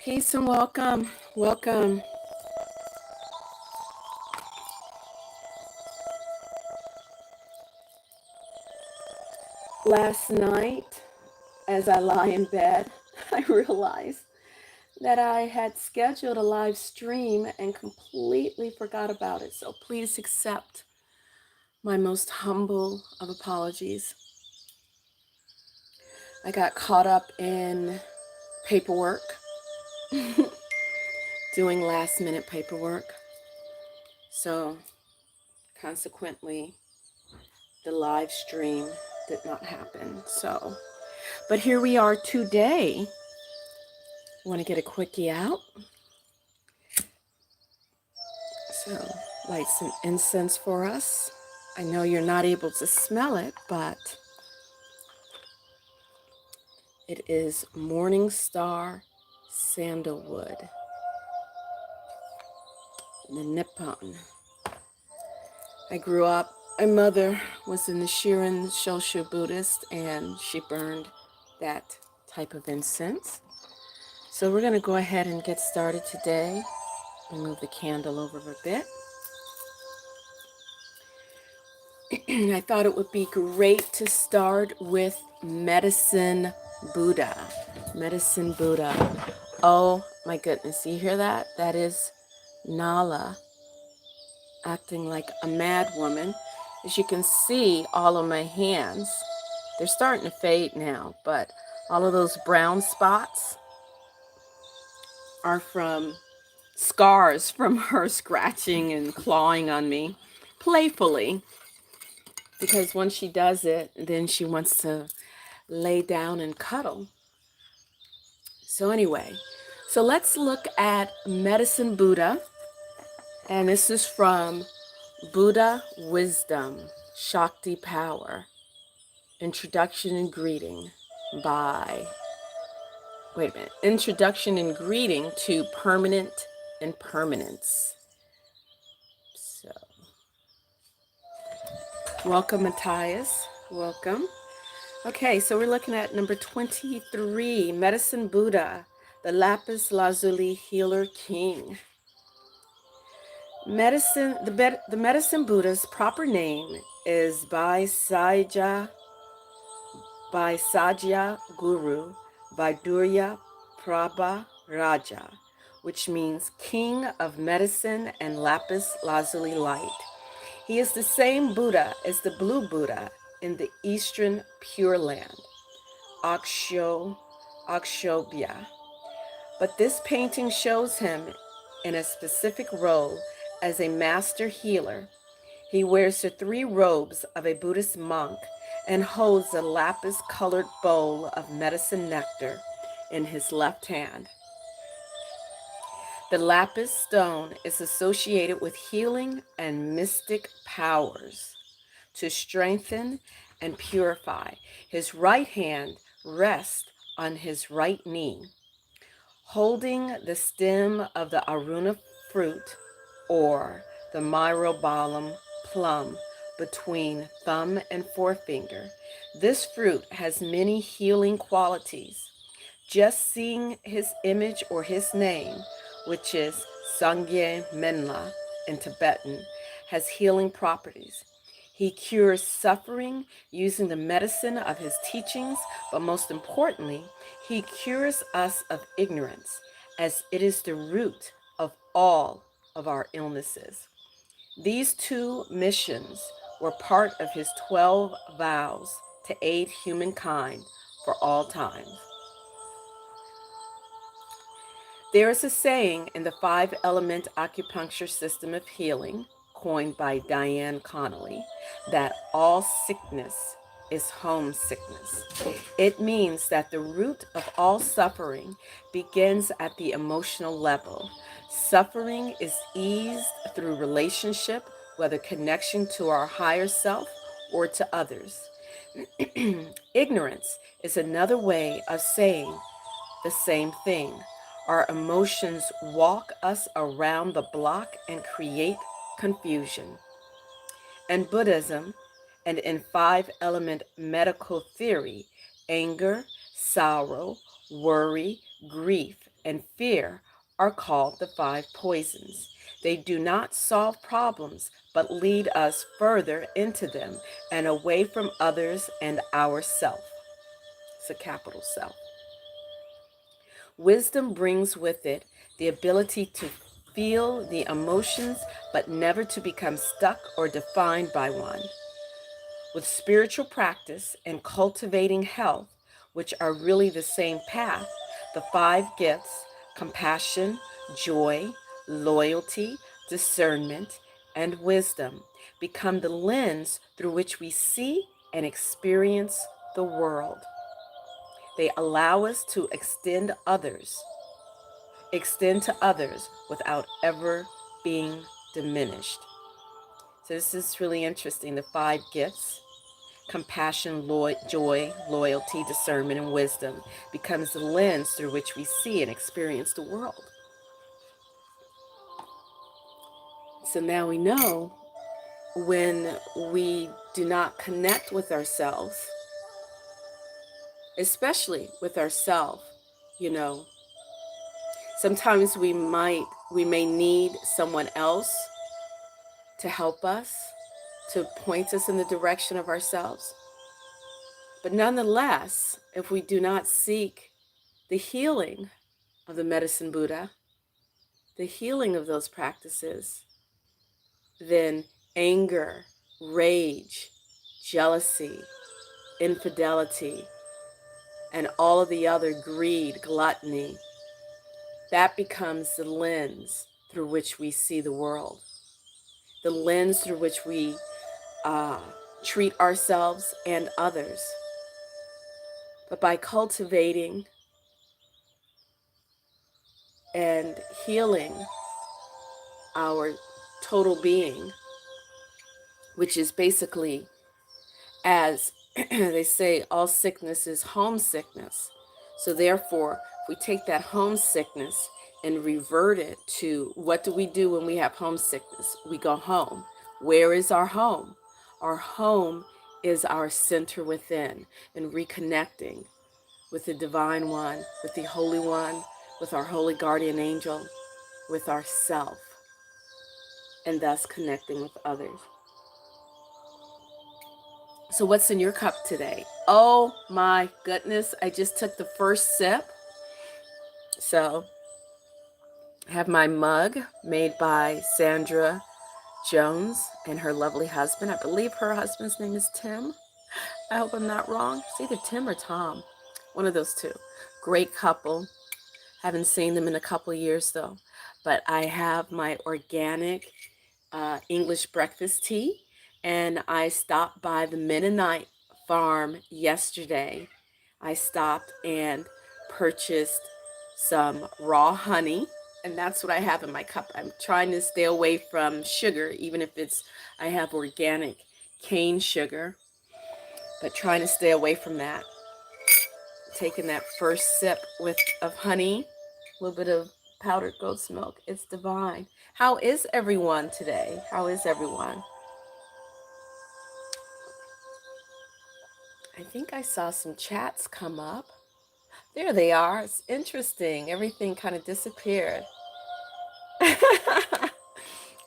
Peace and welcome. Welcome. Last night, as I lie in bed, I realized that I had scheduled a live stream and completely forgot about it. So please accept my most humble of apologies. I got caught up in paperwork, doing last minute paperwork. So consequently, the live stream did not happen. But here we are today. Want to get a quickie out? So, light some incense for us. I know you're not able to smell it, but it is Morning Star Sandalwood, the Nippon. I grew up, my mother was a Nichiren Shoshu Buddhist, and she burned that type of incense. So we're going to go ahead and get started today. Move the candle over a bit. I thought it would be great to start with Medicine Buddha. Medicine Buddha. Oh my goodness, you hear that? That is Nala acting like a mad woman. As you can see, all of my hands, they're starting to fade now, but all of those brown spots are from scars from her scratching and clawing on me playfully. Because once she does it, then she wants to lay down and cuddle. So anyway, so let's look at Medicine Buddha. And this is from Buddha Wisdom, Shakti Power, Introduction and Greeting by, Introduction and Greeting to Permanent Impermanence. So, welcome Matthias, welcome. Okay, so we're looking at number 23, Medicine Buddha, the Lapis Lazuli Healer King. The Medicine Buddha's proper name is Vaisajya Guru Vaidurya Prabha Raja, which means King of Medicine and Lapis Lazuli Light. He is the same Buddha as the Blue Buddha in the Eastern Pure Land, Akshobhya. But this painting shows him in a specific role as a master healer. He wears the 3 robes of a Buddhist monk and holds a lapis-colored bowl of medicine nectar in his left hand. The lapis stone is associated with healing and mystic powers to strengthen and purify. His right hand rests on his right knee, holding the stem of the aruna fruit or the myrobalan plum between thumb and forefinger. This fruit has many healing qualities. Just seeing his image or his name, which is Sangye Menla in Tibetan, has healing properties. He cures suffering using the medicine of his teachings, but most importantly, he cures us of ignorance, as it is the root of all of our illnesses. These 2 missions were part of his 12 vows to aid humankind for all time. There is a saying in the 5-element acupuncture system of healing, coined by Diane Connolly, that all sickness is homesickness. It means that the root of all suffering begins at the emotional level. Suffering is eased through relationship, whether connection to our higher self or to others. Ignorance is another way of saying the same thing. Our emotions walk us around the block and create confusion. In Buddhism and in 5-element medical theory, anger, sorrow, worry, grief, and fear are called the five poisons. They do not solve problems, but lead us further into them and away from others and ourself. It's a capital self. Wisdom brings with it the ability to feel the emotions, but never to become stuck or defined by one. With spiritual practice and cultivating health, which are really the same path, the five gifts, compassion, joy, loyalty, discernment, and wisdom, become the lens through which we see and experience the world. They allow us to extend to others without ever being diminished. So this is really interesting. The five gifts, compassion, joy, loyalty, discernment, and wisdom, becomes the lens through which we see and experience the world. So now we know when we do not connect with ourselves, especially with ourselves, sometimes we may need someone else to help us, to point us in the direction of ourselves. But nonetheless, if we do not seek the healing of the medicine Buddha, the healing of those practices, then anger, rage, jealousy, infidelity, and all of the other greed, gluttony, that becomes the lens through which we see the world, the lens through which we treat ourselves and others. But by cultivating and healing our total being, which is basically, as they say, all sickness is homesickness. So therefore, if we take that homesickness and revert it to, what do we do when we have homesickness? We go home. Where is our home? Our home is our center within, and reconnecting with the Divine One, with the Holy One, with our Holy Guardian Angel, with ourself, and thus connecting with others. So what's in your cup today? Oh my goodness, I just took the first sip. So I have my mug made by Sandra Jones and her lovely husband. I believe her husband's name is Tim. I hope I'm not wrong. It's either Tim or Tom. One of those two. Great couple. Haven't seen them in a couple years though. But I have my organic English breakfast tea. And I stopped by the Mennonite farm yesterday. I stopped and purchased some raw honey. And that's what I have in my cup. I'm trying to stay away from sugar, even if I have organic cane sugar, but trying to stay away from that. Taking that first sip of honey, a little bit of powdered goat's milk. It's divine. How is everyone today? How is everyone? I think I saw some chats come up. There they are. It's interesting. Everything kind of disappeared.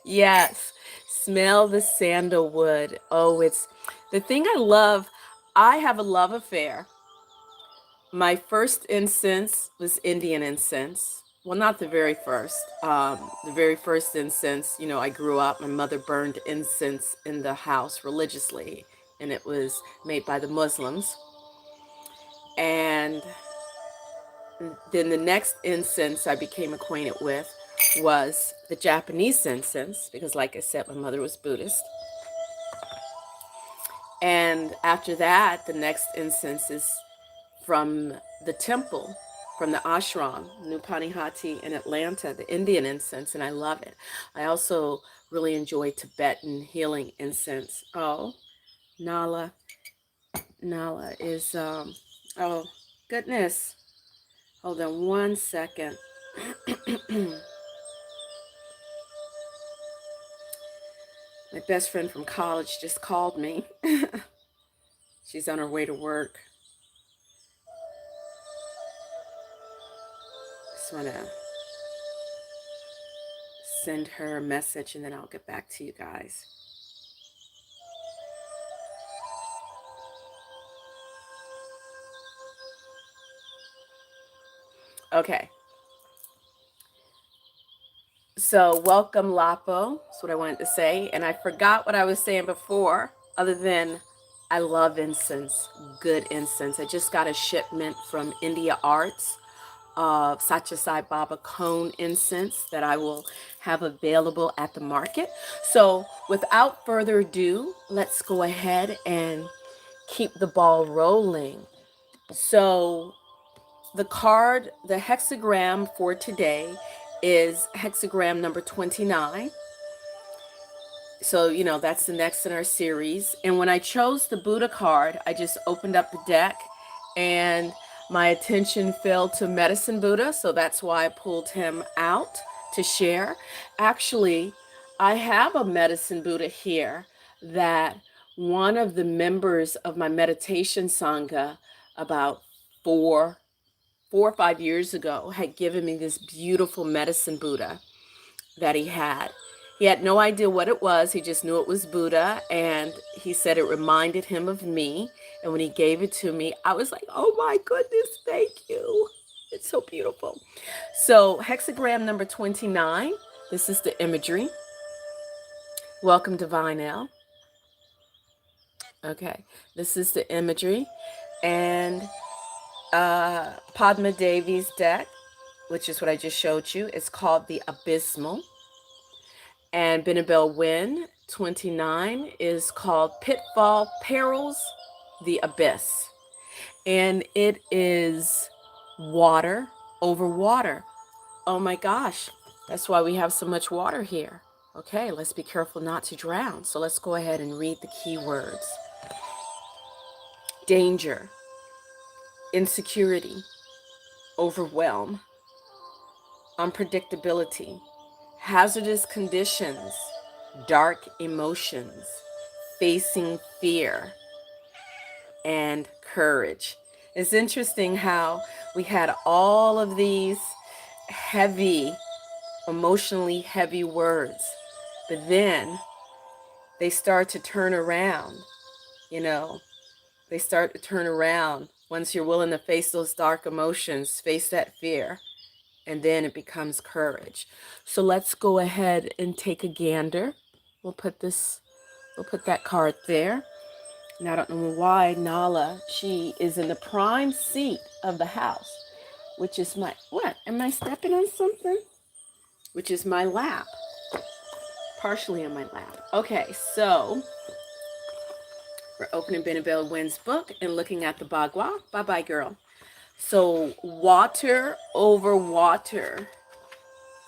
Yes. Smell the sandalwood. Oh, it's the thing I love. I have a love affair. My first incense was Indian incense. Well, not the very first. The very first incense, I grew up, my mother burned incense in the house religiously, and it was made by the Muslims. And then the next incense I became acquainted with was the Japanese incense, because like I said, my mother was Buddhist. And after that, the next incense is from the temple, from the ashram, New Panihati in Atlanta, the Indian incense, and I love it. I also really enjoy Tibetan healing incense. Oh, Nala is, oh, goodness. Hold on one second. My best friend from college just called me. She's on her way to work. Just want to send her a message and then I'll get back to you guys. Okay. So welcome, Lapo. That's what I wanted to say. And I forgot what I was saying before, other than I love incense, good incense. I just got a shipment from India Arts of Satya Sai Baba cone incense that I will have available at the market. So without further ado, let's go ahead and keep the ball rolling. So the card, the hexagram for today is hexagram number 29. So, you know, that's the next in our series. And when I chose the Buddha card, I just opened up the deck and my attention fell to Medicine Buddha. So that's why I pulled him out to share. Actually, I have a Medicine Buddha here that one of the members of my meditation Sangha about 4 or 5 years ago had given me this beautiful Medicine Buddha that he had. He had no idea what it was. He just knew it was Buddha. And he said it reminded him of me. And when he gave it to me, I was like, oh my goodness, thank you. It's so beautiful. So hexagram number 29. This is the imagery. Welcome, Divine L. Okay, this is the imagery. And Padma Devi's deck, which is what I just showed you, is called the Abysmal. And Benabel Wynn 29 is called Pitfall Perils, the Abyss. And it is water over water. Oh my gosh, that's why we have so much water here. Okay, let's be careful not to drown. So let's go ahead and read the key words. Danger, insecurity, overwhelm, unpredictability, hazardous conditions, dark emotions, facing fear, and courage. It's interesting how we had all of these heavy, emotionally heavy words, but then they start to turn around, you know, they start to turn around once you're willing to face those dark emotions, face that fear. And then it becomes courage. So let's go ahead and take a gander. We'll put that card there. And I don't know why Nala, she is in the prime seat of the house, which is my, what? Am I stepping on something? Which is my lap. Partially on my lap. Okay, so we're opening Benabel Wynn's book and looking at the Bagua. Bye-bye, girl. So water over water.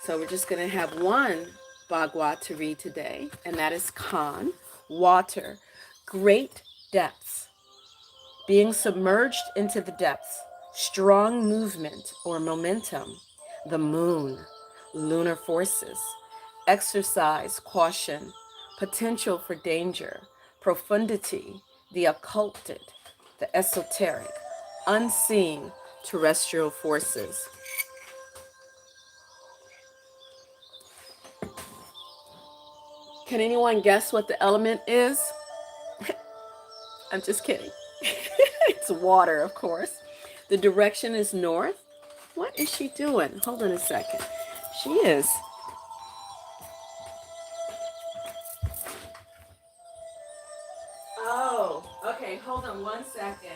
So we're just going to have one Bagua to read today, and that is Khan. Water, great depths, being submerged into the depths, strong movement or momentum, the moon, lunar forces, exercise, caution, potential for danger, profundity, the occulted, the esoteric, unseen, terrestrial forces. Can anyone guess what the element is? I'm just kidding. It's water, of course. The direction is north. What is she doing? Hold on a second. She is. Oh, okay. Hold on one second.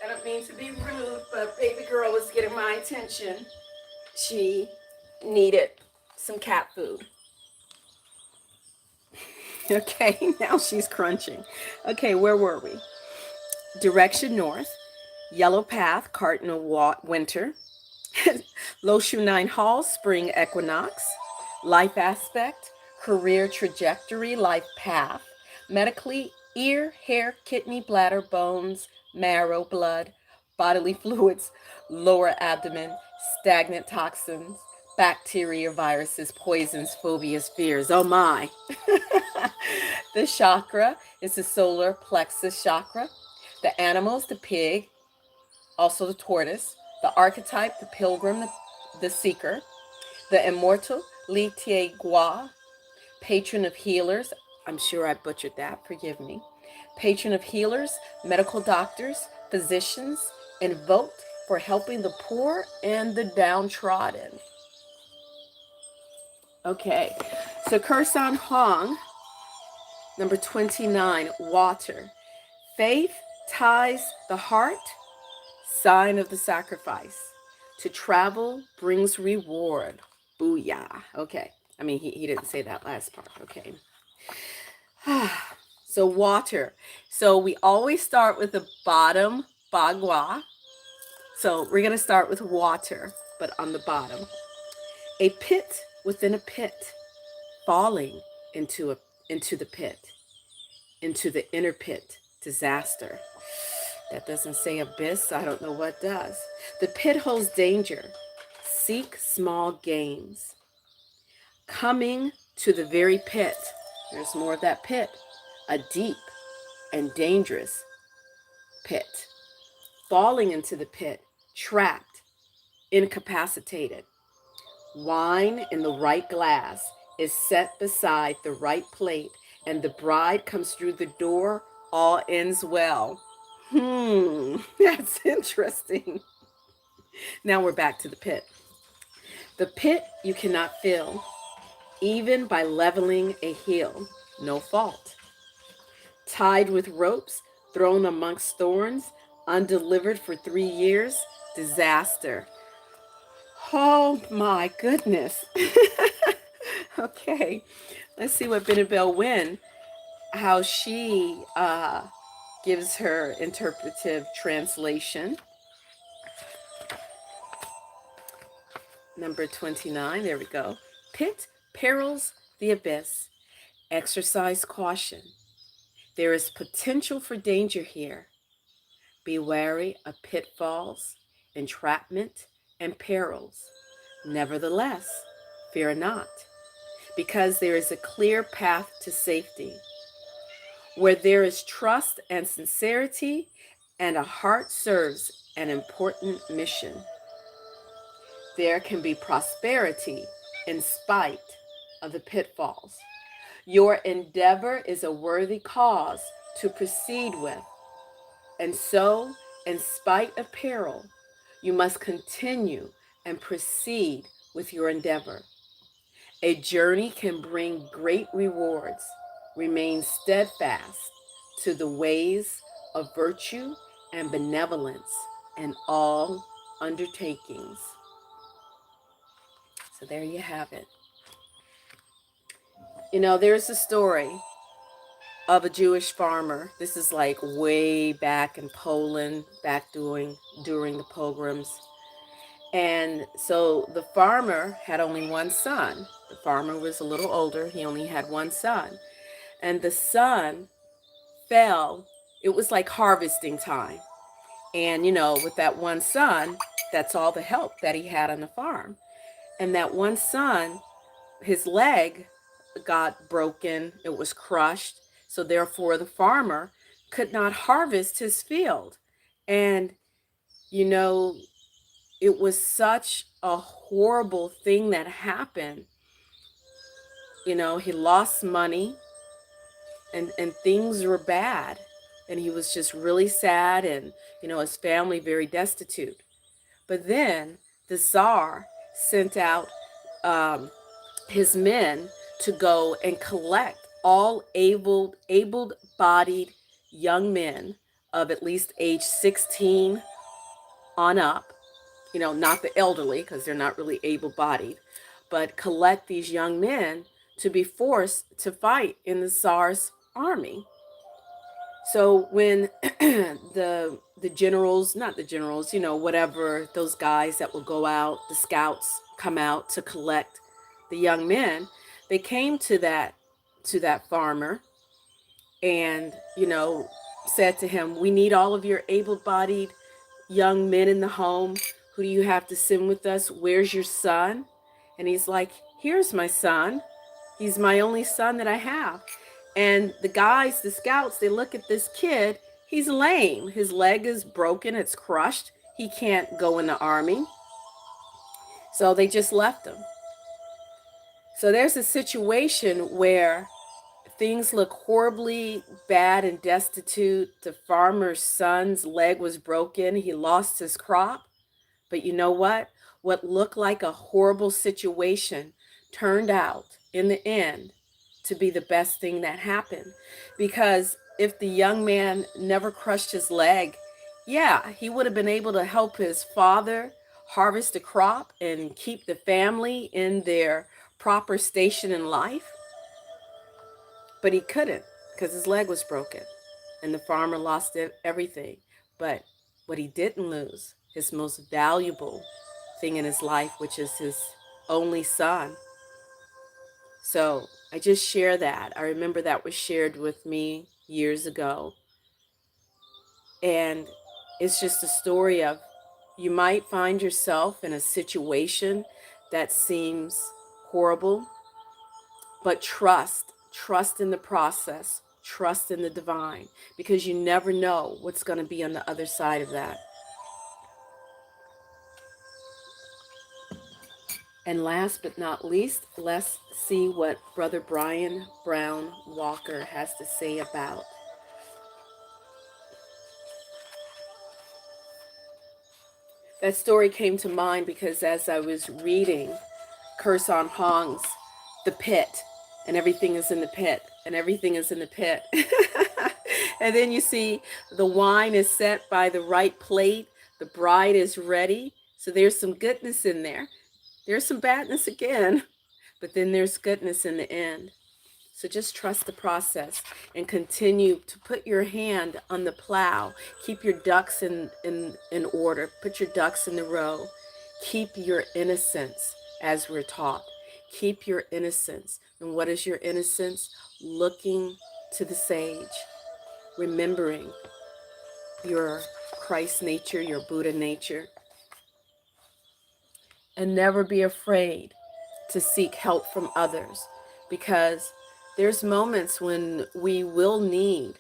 I don't mean to be rude, but baby girl was getting my attention. She needed some cat food. Okay, now she's crunching. Okay, where were we? Direction north, yellow path, cardinal winter, low shoe 9 hall, spring equinox, life aspect, career trajectory, life path, medically, ear, hair, kidney, bladder, bones, marrow, blood, bodily fluids, lower abdomen, stagnant toxins, bacteria, viruses, poisons, phobias, fears. Oh my. The chakra is the solar plexus chakra. The animals, the pig, also the tortoise. The archetype, the pilgrim, the seeker. The immortal, Li Tie Gua, patron of healers. I'm sure I butchered that, forgive me. Patron of healers, medical doctors, physicians, invoked for helping the poor and the downtrodden. Okay, so Kursan Hong, number 29, water. Faith ties the heart, sign of the sacrifice. To travel brings reward. Booyah. Okay. I mean, he didn't say that last part. Okay. So water. So we always start with the bottom, bagua. So we're going to start with water, but on the bottom. A pit within a pit, falling into the pit, into the inner pit, disaster. That doesn't say abyss. I don't know what does. The pit holds danger. Seek small gains. Coming to the very pit. There's more of that pit. A deep and dangerous pit. Falling into the pit. Trapped. Incapacitated. Wine in the right glass is set beside the right plate, and the bride comes through the door. All ends well. That's interesting. Now we're back to the pit. The pit you cannot fill, even by leveling a hill, no fault. Tied with ropes, thrown amongst thorns, undelivered for 3 years, disaster. Oh my goodness. Okay, let's see what Benabel Wynn, how she gives her interpretive translation. Number 29, there we go. Pit perils the abyss. Exercise caution. There is potential for danger here. Be wary of pitfalls, entrapment, and perils. Nevertheless, fear not, because there is a clear path to safety. Where there is trust and sincerity, and a heart serves an important mission. There can be prosperity in spite of the pitfalls. Your endeavor is a worthy cause to proceed with. And so, in spite of peril, you must continue and proceed with your endeavor. A journey can bring great rewards. Remain steadfast to the ways of virtue and benevolence in all undertakings. So there you have it. You know, there's a story of a Jewish farmer. This is like way back in Poland, back during the pogroms. And so the farmer had only one son. The farmer was a little older. He only had one son. And the son fell. It was like harvesting time. And, you know, with that one son, that's all the help that he had on the farm. And that one son, his leg got broken. It was crushed. So therefore, the farmer could not harvest his field. And, you know, it was such a horrible thing that happened. You know, he lost money and things were bad. And he was just really sad and, you know, his family very destitute. But then the Tsar sent out his men to go and collect all able-bodied young men of at least age 16 on up, you know, not the elderly because they're not really able-bodied, but collect these young men to be forced to fight in the Tsar's army. So when the generals, not the generals, you know, whatever, those guys that will go out, the scouts come out to collect the young men, they came to that farmer and, you know, said to him, we need all of your able-bodied young men in the home, who do you have to send with us? Where's your son? And he's like, here's my son. He's my only son that I have. And the guys, the scouts, they look at this kid. He's lame. His leg is broken. It's crushed. He can't go in the army. So they just left him. So there's a situation where things look horribly bad and destitute. The farmer's son's leg was broken. He lost his crop. But you know what? What looked like a horrible situation turned out in the end to be the best thing that happened. Because if the young man never crushed his leg, yeah, he would have been able to help his father harvest the crop and keep the family in their proper station in life. But he couldn't because his leg was broken and the farmer lost everything. But what he didn't lose, his most valuable thing in his life, which is his only son. So I just share that. I remember that was shared with me years ago. And it's just a story of, you might find yourself in a situation that seems horrible, but trust in the process, trust in the divine, because you never know what's going to be on the other side of that. And last but not least, let's see what Brother Brian Brown Walker has to say about. That story came to mind because as I was reading Curse on Hong's The Pit, and everything is in the pit, and everything is in the pit. And then you see the wine is set by the right plate, the bride is ready. So there's some goodness in there. There's some badness again, but then there's goodness in the end. So just trust the process and continue to put your hand on the plow. Keep your ducks in order. Put your ducks in the row. Keep your innocence, as we're taught. Keep your innocence. And what is your innocence? Looking to the sage. Remembering your Christ nature, your Buddha nature. And never be afraid to seek help from others, because there's moments when we will need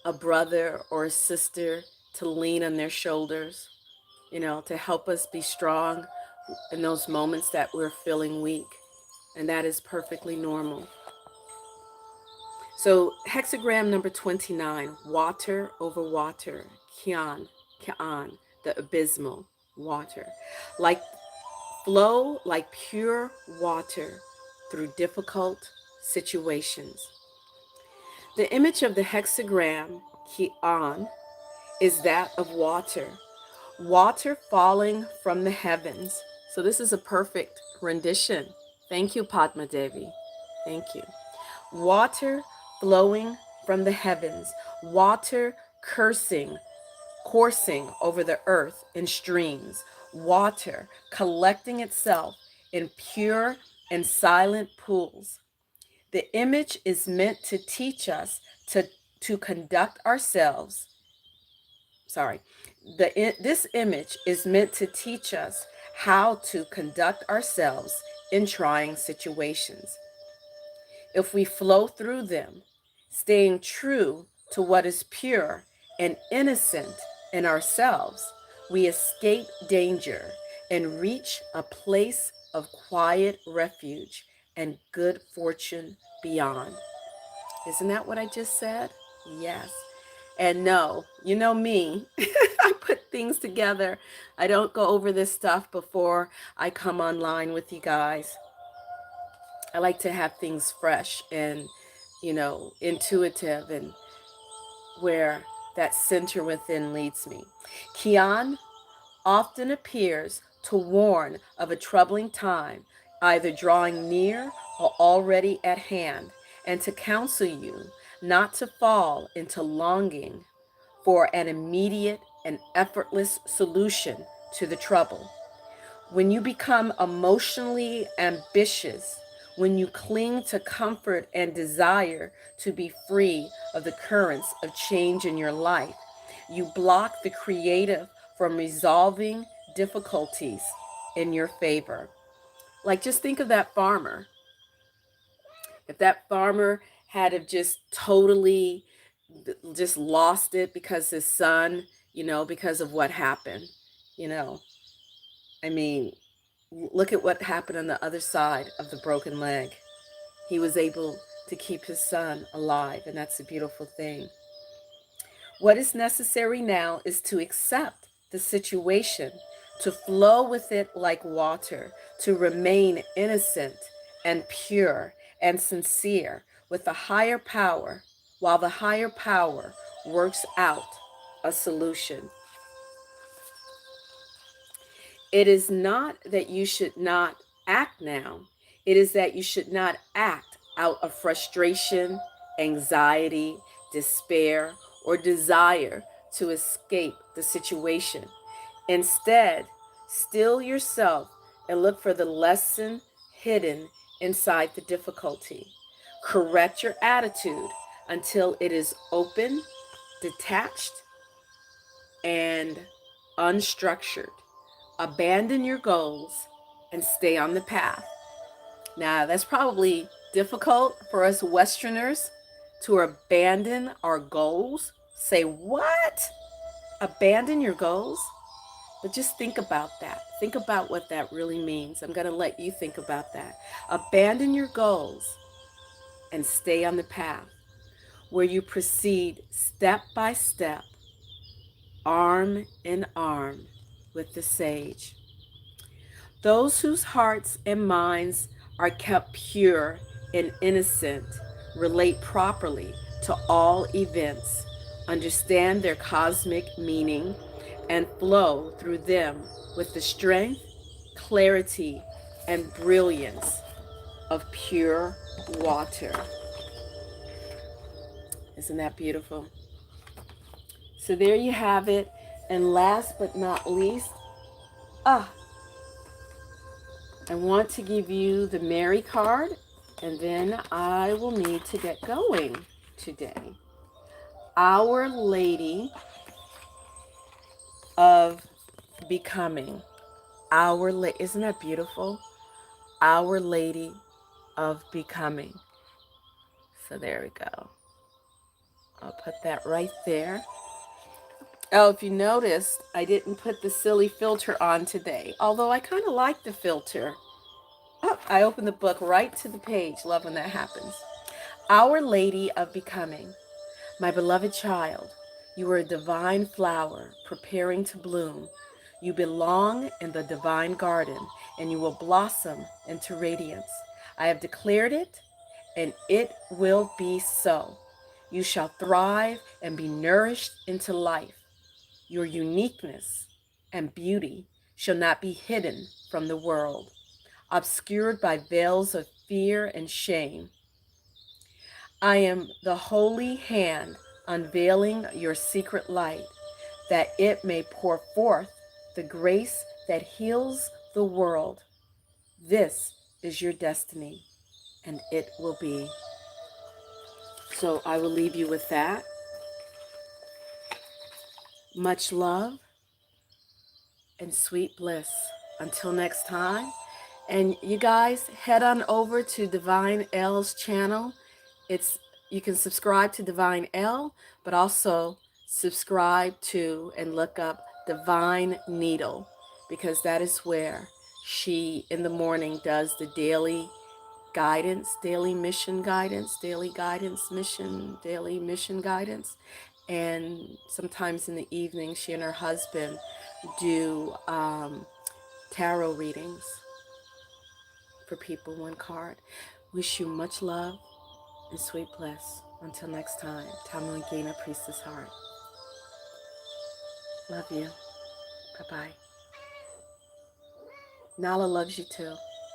a brother or a sister to lean on their shoulders, to help us be strong in those moments that we're feeling weak. And that is perfectly normal. So hexagram number 29, water over water, Kian, the abysmal water. Flow like pure water through difficult situations. The image of the hexagram, Kian, is that of water. Water falling from the heavens. So this is a perfect rendition. Thank you, Padma Devi. Thank you. Water flowing from the heavens. Water coursing over the earth in streams. Water collecting itself in pure and silent pools. The image is meant to teach us to conduct ourselves. This image is meant to teach us how to conduct ourselves in trying situations. If we flow through them, staying true to what is pure and innocent in ourselves, we escape danger and reach a place of quiet refuge and good fortune beyond. Isn't that what I just said? Yes. And no, you know me, I put things together. I don't go over this stuff before I come online with you guys. I like to have things fresh and, intuitive, and where that center within leads me. Kian often appears to warn of a troubling time, either drawing near or already at hand, and to counsel you not to fall into longing for an immediate and effortless solution to the trouble. When you become emotionally ambitious, when you cling to comfort and desire to be free of the currents of change in your life, you block the creative from resolving difficulties in your favor. Like, just think of that farmer. If that farmer had have just totally just lost it because his son, because of what happened, you know, I mean, look at what happened on the other side of the broken leg. He was able to keep his son alive, and that's a beautiful thing. What is necessary now is to accept the situation, to flow with it like water, to remain innocent and pure and sincere with the higher power, while the higher power works out a solution. It is not that you should not act now. It is that you should not act out of frustration, anxiety, despair, or desire to escape the situation. Instead, still yourself and look for the lesson hidden inside the difficulty. Correct your attitude until it is open, detached, and unstructured. Abandon your goals and stay on the path. Now, that's probably difficult for us Westerners to abandon our goals. Say, what? Abandon your goals? But just think about that. Think about what that really means. I'm going to let you think about that. Abandon your goals and stay on the path where you proceed step by step, arm in arm with the sage. Those whose hearts and minds are kept pure and innocent relate properly to all events, understand their cosmic meaning, and flow through them with the strength, clarity, and brilliance of pure water. Isn't that beautiful? So there you have it. And last but not least, I want to give you the Mary card, and then I will need to get going today. Our Lady of Becoming. Isn't that beautiful? Our Lady of Becoming. So there we go. I'll put that right there. Oh, if you noticed, I didn't put the silly filter on today, although I kind of like the filter. Oh, I opened the book right to the page. Love when that happens. Our Lady of Becoming. My beloved child, you are a divine flower preparing to bloom. You belong in the divine garden, and you will blossom into radiance. I have declared it, and it will be so. You shall thrive and be nourished into life. Your uniqueness and beauty shall not be hidden from the world, obscured by veils of fear and shame. I am the holy hand unveiling your secret light, that it may pour forth the grace that heals the world. This is your destiny, and it will be. So I will leave you with that. Much love and sweet bliss. Until next time. And you guys, head on over to Divine L's channel. You can subscribe to Divine L, but also subscribe to and look up Divine Needle, because that is where she in the morning does the daily guidance, daily mission guidance, daily mission guidance. And sometimes in the evening, she and her husband do tarot readings for people, one card. Wish you much love and sweet bliss. Until next time, Tamu and Gina, Priestess Heart. Love you. Bye-bye. Nala loves you too.